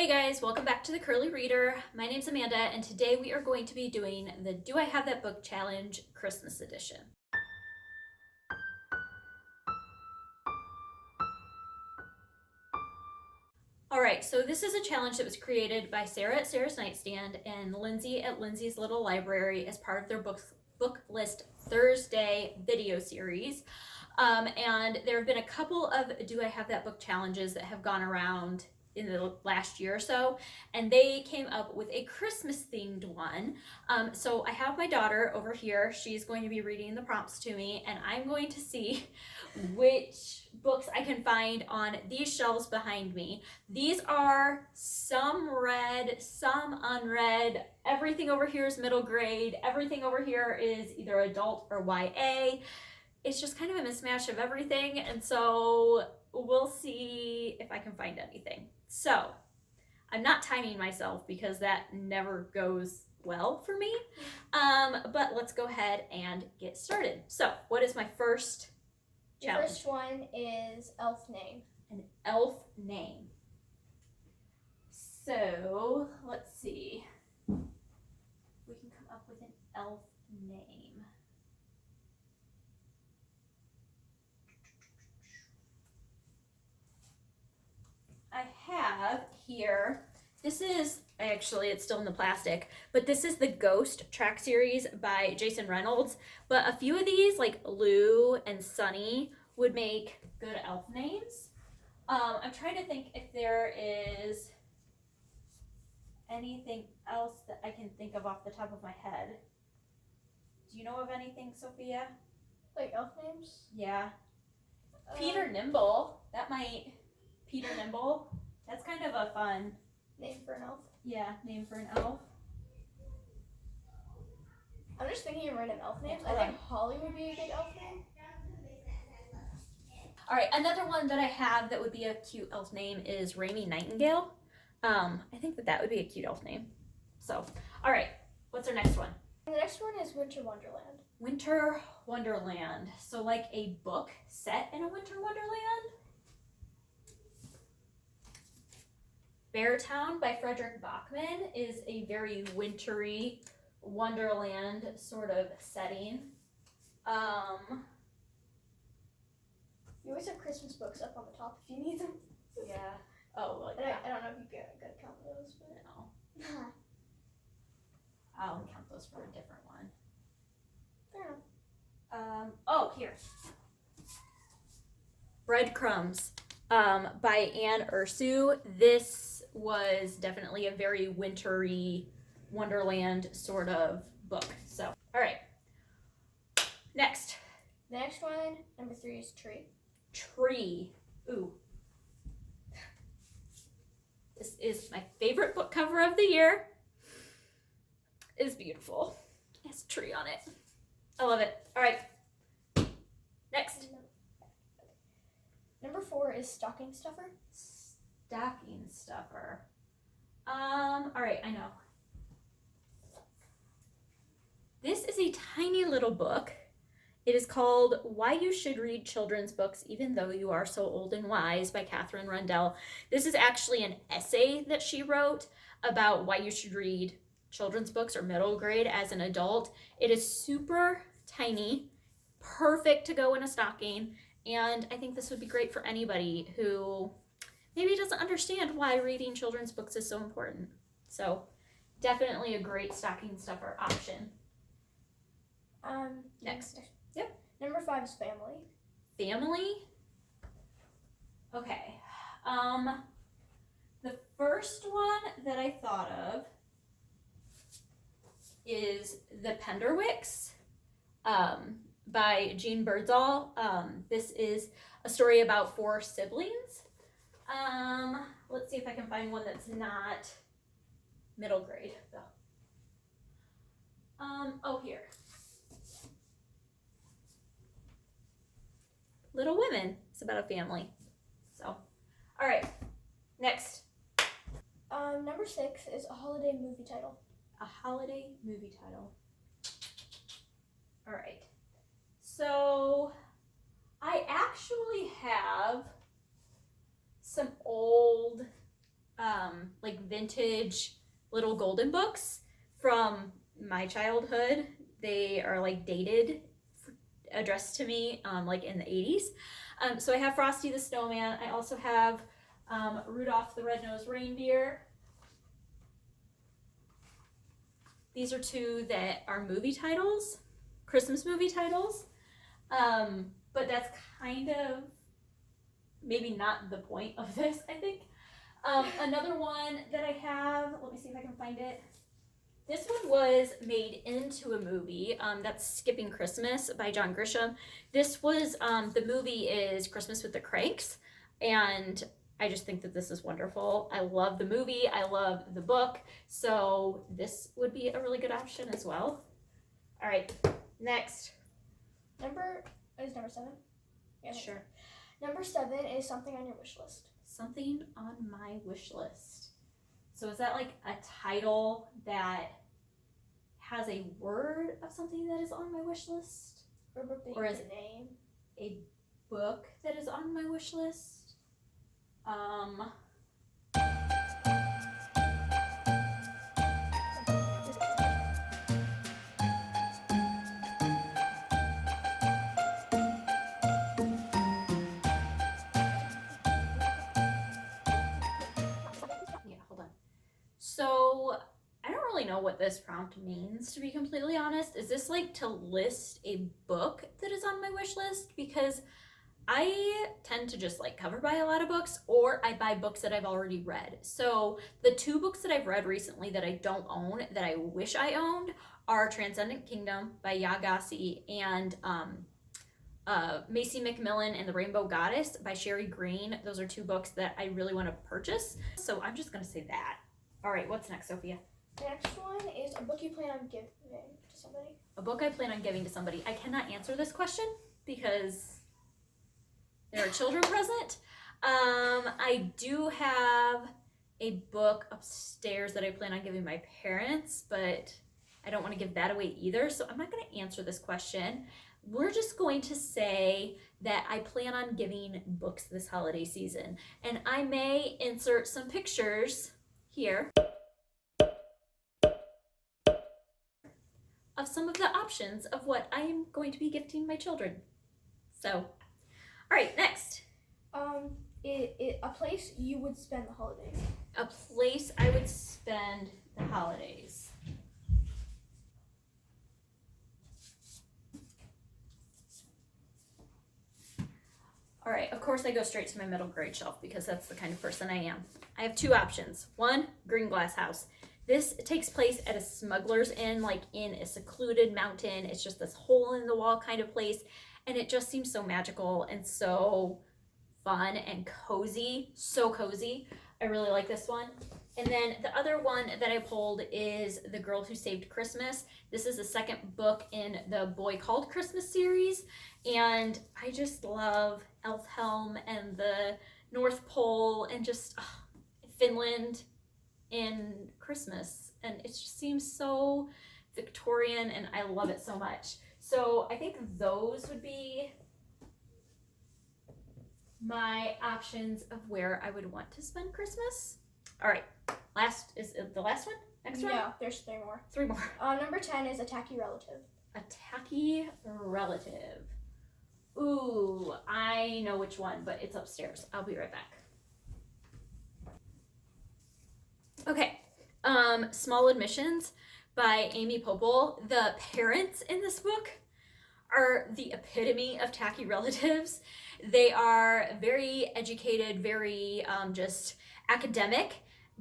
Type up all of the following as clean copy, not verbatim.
Hey guys, welcome back to the Curly Reader. My name's Amanda, and today we are going to be doing the Do I Have That Book Challenge Christmas edition. Alright, so this is a challenge that was created by Sarah at Sarah's Nightstand and Lindsay at Lindsay's Little Library as part of their book list Thursday video series. And there have been a couple of Do I Have That Book challenges that have gone around in the last year or so, and they came up with a Christmas themed one. So I have my daughter over here. She's going to be reading the prompts to me, and I'm going to see which books I can find on these shelves behind me. These are some read, some unread. Everything over here is middle grade. Everything over here is either adult or YA. It's just kind of a mismatch of everything, and so we'll see if I can find anything. So I'm not timing myself because that never goes well for me, but let's go ahead and get started. So what is my first challenge? The first one is elf name. An elf name. So let's see if we can come up with an elf name. I have here, this is, actually it's still in the plastic, but this is the Ghost track series by Jason Reynolds. But a few of these, like Lou and Sunny, would make good elf names. I'm trying to think if there is anything else that I can think of off the top of my head. Do you know of anything, Sophia? Like elf names? Yeah. Peter Nimble, that might... Peter Nimble. That's kind of a fun name for an elf. Yeah, name for an elf. I'm just thinking of random elf names. I think Holly would be a good elf name. All right, another one that I have that would be a cute elf name is Rainy Nightingale. I think that would be a cute elf name. So, all right, what's our next one? The next one is Winter Wonderland. Winter Wonderland. So like a book set in a winter wonderland? Beartown by Frederick Bachman is a very wintry wonderland sort of setting. You always have Christmas books up on the top if you need them. Yeah. Oh, like I don't know if you gotta count those, but no. I'll count those for a different one. Fair enough. Oh, here. Breadcrumbs by Anne Ursu. This was definitely a very wintry wonderland sort of book. So, all right. Next. The next one, number 3, is Tree. Tree. Ooh. This is my favorite book cover of the year. It's beautiful. It has a tree on it. I love it. All right. Next. Number 4 is Stocking Stuffer. Stocking Stuffer. All right, I know. This is a tiny little book. It is called Why You Should Read Children's Books Even Though You Are So Old and Wise by Catherine Rundell. This is actually an essay that she wrote about why you should read children's books or middle grade as an adult. It is super tiny, perfect to go in a stocking, and I think this would be great for anybody who maybe doesn't understand why reading children's books is so important. So definitely a great stocking stuffer option. Next. Yep. Number 5 is Family. Family? Okay. The first one that I thought of is The Penderwicks by Jean Birdsall. This is a story about 4 siblings. Let's see if I can find one that's not middle grade though. Oh, here. Little Women. It's about a family. So, all right. Next. Number 6 is a holiday movie title. A holiday movie title. All right. So, I actually have some old like vintage little golden books from my childhood. They are like dated, addressed to me like in the 80s. So I have Frosty the Snowman. I also have Rudolph the Red-Nosed Reindeer. These are two that are movie titles, Christmas movie titles. But that's kind of maybe not the point of this, I think. Another one that I have, let me see if I can find it. This one was made into a movie. That's Skipping Christmas by John Grisham. This was, the movie is Christmas with the Cranks, and I just think that this is wonderful. I love the movie. I love the book. So this would be a really good option as well. All right, next. Number 7? Yeah, Sure. Number 7 is something on your wish list. Something on my wish list. So is that like a title that has a word of something that is on my wish list? Or is it name? A book that is on my wish list? Yeah, hold on. So I don't really know what this prompt means, to be completely honest. Is this like to list a book that is on my wish list? Because I tend to just like cover buy a lot of books, or I buy books that I've already read. So the 2 books that I've read recently that I don't own, that I wish I owned, are Transcendent Kingdom by Yagasi and Macy McMillan and the Rainbow Goddess by Sherry Green. Those are 2 books that I really want to purchase. So I'm just going to say that. All right, what's next, Sophia? The next one is a book you plan on giving to somebody. A book I plan on giving to somebody. I cannot answer this question because there are children present. I do have a book upstairs that I plan on giving my parents, but I don't want to give that away either. So I'm not going to answer this question. We're just going to say that I plan on giving books this holiday season. And I may insert some pictures here of some of the options of what I am going to be gifting my children. So, all right, next. A place you would spend the holidays. A place I would spend the holidays. All right, of course I go straight to my middle grade shelf because that's the kind of person I am. I have 2 options. 1, Green Glass House. This takes place at a smuggler's inn, like in a secluded mountain. It's just this hole in the wall kind of place, and it just seems so magical and so fun and cozy. So cozy. I really like this one. And then the other one that I pulled is The Girl Who Saved Christmas. This is the 2nd book in the Boy Called Christmas series, and I just love Elfhelm and the North Pole and just Finland in Christmas, and it just seems so Victorian, and I love it so much. So I think those would be my options of where I would want to spend Christmas. All right, is it the last one? Next one? Yeah, there's 3 more. 3 more. Number 10 is a tacky relative. A tacky relative. Ooh, I know which one, but it's upstairs. I'll be right back. Okay, Small Admissions by Amy Popel. The parents in this book are the epitome of tacky relatives. They are very educated, very just academic,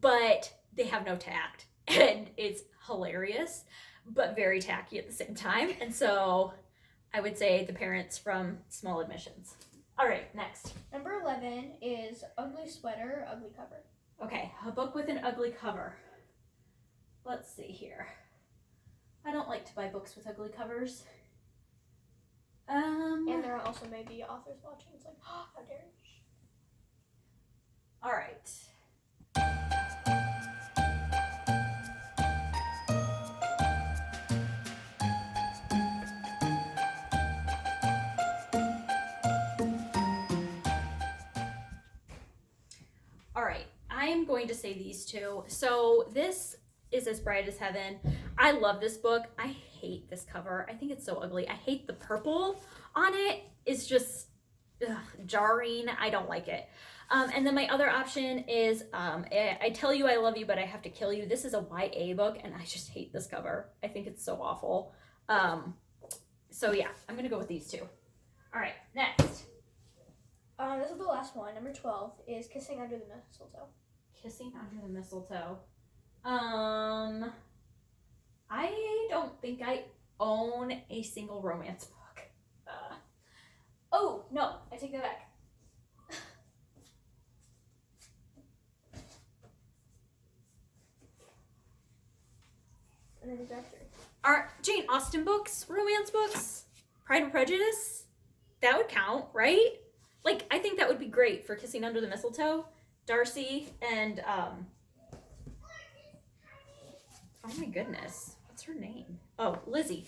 but they have no tact. And it's hilarious, but very tacky at the same time. And so I would say the parents from Small Admissions. All right, next. Number 11 is Ugly Sweater, Ugly Cover. Okay, a book with an ugly cover. Let's see here. I don't like to buy books with ugly covers. And there also may be authors watching. It's like, oh, how dare you? All right. All right. I am going to say these two. So this is As Bright as Heaven. I love this book. I hate this cover. I think it's so ugly. I hate the purple on it. It's just jarring. I don't like it. And then my other option is I Tell You I Love You, But I Have to Kill You. This is a YA book, and I just hate this cover. I think it's so awful. So yeah, I'm going to go with these two. All right, next. This is the last one. Number 12 is Kissing Under the Mistletoe. Kissing Under the Mistletoe. I don't think I own a single romance book. Oh, no, I take that back. And then you got 3. Are Jane Austen books romance books? Pride and Prejudice? That would count, right? Like, I think that would be great for Kissing Under the Mistletoe. Darcy and, oh my goodness, what's her name? Oh, Lizzie.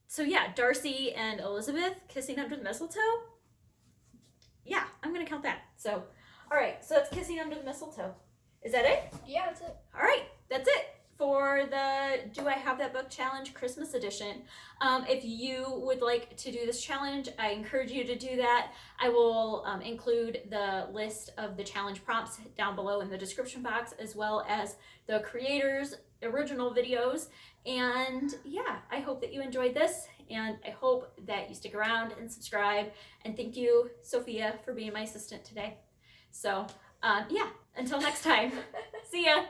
So yeah, Darcy and Elizabeth, Kissing Under the Mistletoe. Yeah, I'm gonna count that. So, all right, so that's Kissing Under the Mistletoe. Is that it? Yeah, that's it. All right, that's it for the Do I Have That Book Challenge Christmas edition. If you would like to do this challenge, I encourage you to do that. I will include the list of the challenge prompts down below in the description box, as well as the creators' original videos. And yeah, I hope that you enjoyed this, and I hope that you stick around and subscribe. And thank you, Sophia, for being my assistant today. So yeah, until next time, see ya.